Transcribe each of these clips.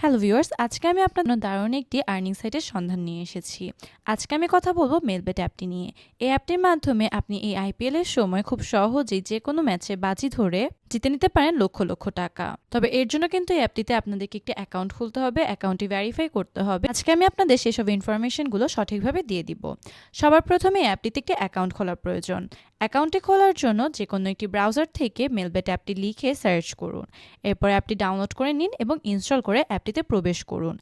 Hello viewers, আজকে আমি আপনার জন্য দারুণ একটি আর্নিং সাইটের সন্ধান নিয়ে এসেছি। আজকে আমি কথা বলবো মেলবেট অ্যাপটি নিয়ে। এই অ্যাপটির মাধ্যমে আপনি এই আইপিএল এর সময় খুব সহজেই যেকোনো ম্যাচে বাজি ধরে জিতে নিতে পারেন লক্ষ লক্ষ টাকা। তবে এর জন্য কিন্তু এই অ্যাপটিতে আপনাদেরকে একটি অ্যাকাউন্ট খুলতে হবে, অ্যাকাউন্টটি ভেরিফাই করতে হবে। আজকে আমি আপনাদের সেসব ইনফরমেশনগুলো সঠিকভাবে দিয়ে দিব। সবার প্রথমে এই অ্যাপটিতে একটি অ্যাকাউন্ট খোলার প্রয়োজন। অ্যাকাউন্টটি খোলার জন্য যে কোনো একটি ব্রাউজার থেকে মেলবেট অ্যাপটি লিখে সার্চ করুন। এরপর অ্যাপটি ডাউনলোড করে নিন এবং ইনস্টল করে অ্যাপটিতে প্রবেশ করুন।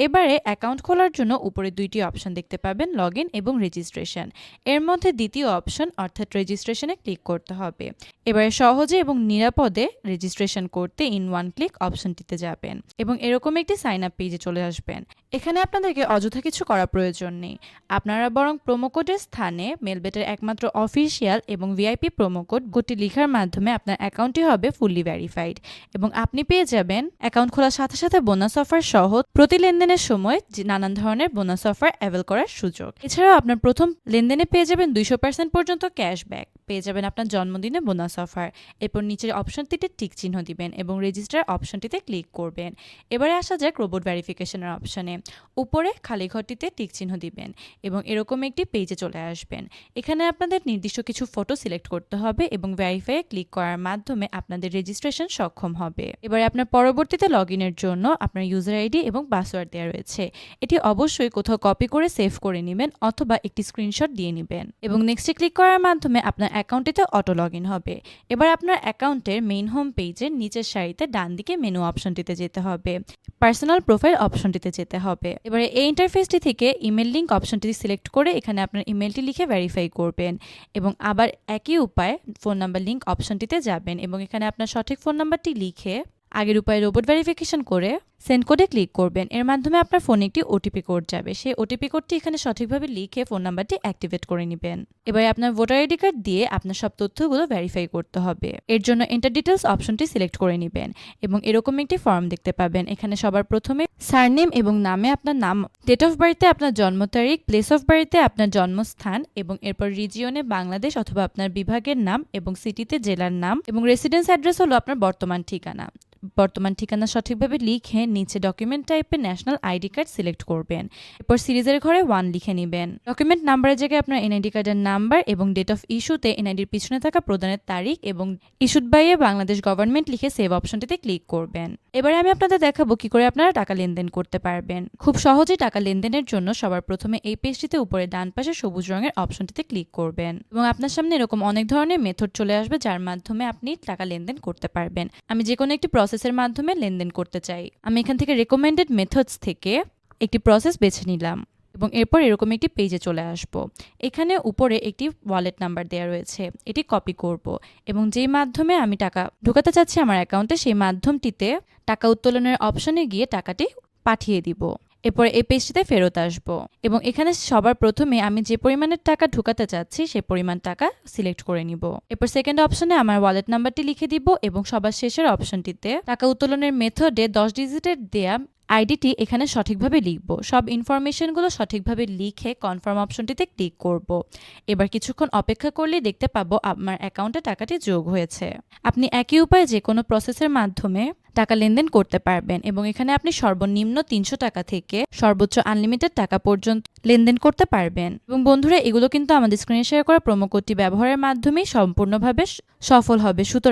এবারে অ্যাকাউন্ট খোলার জন্য উপরে দুইটি অপশন দেখতে পাবেন, লগ ইন এবং রেজিস্ট্রেশন। এর মধ্যে দ্বিতীয় অপশন অর্থাৎ রেজিস্ট্রেশনে ক্লিক করতে হবে। এবারে সহজে এবং নিরাপদে রেজিস্ট্রেশন করতে ইন ওয়ান ক্লিক অপশনটিতে যাবেন এবং এরকম একটি সাইন আপ পেজে চলে আসবেন। এখানে আপনাদেরকে অযথা কিছু করার প্রয়োজন নেই। আপনারা বরং প্রোমো কোডের স্থানে মেলবেটের একমাত্র অফিসিয়াল এবং ভিআইপি প্রোমো কোড গোটি লেখার মাধ্যমে আপনার অ্যাকাউন্টটি হবে ফুললি ভেরিফাইড এবং আপনি পেয়ে যাবেন অ্যাকাউন্ট খোলার সাথে সাথে বোনাস অফার সহ প্রতি লেনদেনের সময় নানান ধরনের বোনাস অফার অ্যাভেল করার সুযোগ। এছাড়াও আপনার প্রথম লেনদেনে পেয়ে যাবেন 200% পর্যন্ত ক্যাশব্যাক, পেয়ে যাবেন আপনার জন্মদিনে বোনাস অফার। এরপর নিচের অপশনটিতে টিক চিহ্ন দিবেন এবং রেজিস্টার অপশনটিতে ক্লিক করবেন। এবারে আসা যাক রোবট ভেরিফিকেশনের অপশনে। উপরে খালি ঘরটিতে টিক চিহ্ন দিবেন এবং এরকম একটি পেজে চলে আসবেন। এখানে আপনাদের নির্দিষ্ট কিছু ফটো সিলেক্ট করতে হবে এবং ভেরিফাইয়ে ক্লিক করার মাধ্যমে আপনাদের রেজিস্ট্রেশন সক্ষম হবে। এবারে আপনার পরবর্তীতে লগ ইনের জন্য আপনার ইউজার আইডি এবং পাসওয়ার্ড দেওয়া রয়েছে। এটি অবশ্যই কোথাও কপি করে সেভ করে নেবেন অথবা একটি স্ক্রিনশট দিয়ে নেবেন এবং নেক্সটে ক্লিক করার মাধ্যমে আপনার অ্যাকাউন্টটিতে অটো লগ ইন হবে। এবার আপনার অ্যাকাউন্টের মেইন হোম পেজের নিচের সারিতে ডান দিকে মেনু অপশনটিতে যেতে হবে, পার্সোনাল প্রোফাইল অপশনটিতে যেতে হবে। এবারে এই ইন্টারফেসটি থেকে ইমেল লিঙ্ক অপশনটি সিলেক্ট করে এখানে আপনার ইমেলটি লিখে ভেরিফাই করবেন এবং আবার একই উপায়ে ফোন নাম্বার লিঙ্ক অপশনটিতে যাবেন এবং এখানে আপনার সঠিক ফোন নাম্বারটি লিখে আগের উপায়ে রোবট ভেরিফিকেশন করে সেন্ড কোডে ক্লিক করবেন। এর মাধ্যমে আপনার ফোনে একটি ওটিপি কোড যাবে। সেই ওটিপি কোডটি এখানে সঠিকভাবে লিখে ফোন নাম্বারটি অ্যাক্টিভেট করে নেবেন। এবারে আপনার ভোটার আইডি কার্ড দিয়ে আপনার সব তথ্যগুলো ভেরিফাই করতে হবে। এর জন্য এন্টার ডিটেলস অপশনটি সিলেক্ট করে নেবেন এবং এরকম একটি ফর্ম দেখতে পাবেন। এখানে সবার প্রথমে সারনেম এবং নামে আপনার নাম, ডেট অফ বার্থে আপনার জন্ম তারিখ, প্লেস অফ বার্থে আপনার জন্মস্থান এবং এরপর রিজিয়নে বাংলাদেশ অথবা আপনার বিভাগের নাম এবং সিটিতে জেলার নাম এবং রেসিডেন্স অ্যাড্রেস হলো আপনার বর্তমান ঠিকানা। বর্তমান ঠিকানা সঠিকভাবে লিখে নিচে ডকুমেন্ট টাইপে ন্যাশনাল আইডি কার্ড সিলেক্ট করবেন। এরপর সিরিজের ঘরে 1 লিখে নেবেন। ডকুমেন্ট নাম্বারের জায়গায় আপনার এনআইডি কার্ডের নাম্বার এবং ডেট অফ ইস্যুতে এনআইডির পিছনে থাকা প্রদানের তারিখ এবং ইস্যুড বাই বাংলাদেশ গভর্নমেন্ট লিখে সেভ অপশনটিতে ক্লিক করবেন। এবারে আমি আপনাদের দেখাবো কি করে আপনারা টাকা লেনদেন করতে পারবেন। খুব সহজেই টাকা লেনদেনের জন্য সবার প্রথমে এই পেজটিতে উপরে ডান পাশে সবুজ রঙের অপশনটিতে ক্লিক করবেন এবং আপনার সামনে এরকম অনেক ধরনের মেথড চলে আসবে যার মাধ্যমে আপনি টাকা লেনদেন করতে পারবেন। আমি যে কোনো একটি প্রসেসের মাধ্যমে লেনদেন করতে চাই। আমি এখান থেকে রেকমেন্ডেড মেথডস থেকে একটি প্রসেস বেছে নিলাম এবং এরপর এরকম একটি পেজে চলে আসব। এখানে উপরে একটি ওয়ালেট নাম্বার দেওয়া রয়েছে, এটি কপি করব এবং যেই মাধ্যমে আমি টাকা ঢোকাতে চাচ্ছি আমার অ্যাকাউন্টে সেই মাধ্যমটিতে টাকা উত্তোলনের অপশনে গিয়ে টাকাটি পাঠিয়ে দিব। এরপর এই পেজটিতে ফেরত আসব এবং এখানে সবার প্রথমে আমি যে পরিমাণের টাকা ঢুকাতে চাচ্ছি সেই পরিমাণ টাকা সিলেক্ট করে নিব। এরপর সেকেন্ড অপশনে আমার ওয়ালেট নাম্বারটি লিখে দিব এবং সবার শেষের অপশনটিতে টাকা উত্তোলনের মেথডে 10 ডিজিটের দেয়া আইডিটি এখানে সঠিকভাবে লিখব। সব ইনফরমেশনগুলো সঠিকভাবে লিখে কনফার্ম অপশনটিতে ক্লিক করব। এবার কিছুক্ষণ অপেক্ষা করলেই দেখতে পাবো আমার অ্যাকাউন্টে টাকাটি যোগ হয়েছে। আপনি একই উপায়ে যে কোনো প্রসেসের মাধ্যমে টাকা লেনদেন করতে পারবেন এবং এখানে আপনি সর্বনিম্ন 300 টাকা থেকে সর্বোচ্চ আনলিমিটেড টাকা পর্যন্ত লেনদেন করতে পারবেন। এবং বন্ধুরা, এগুলো কিন্তু আমাদের স্ক্রিনে শেয়ার করা প্রোমো কোডটি ব্যবহারের মাধ্যমেই সম্পূর্ণভাবে সফল হবে। সুতরাং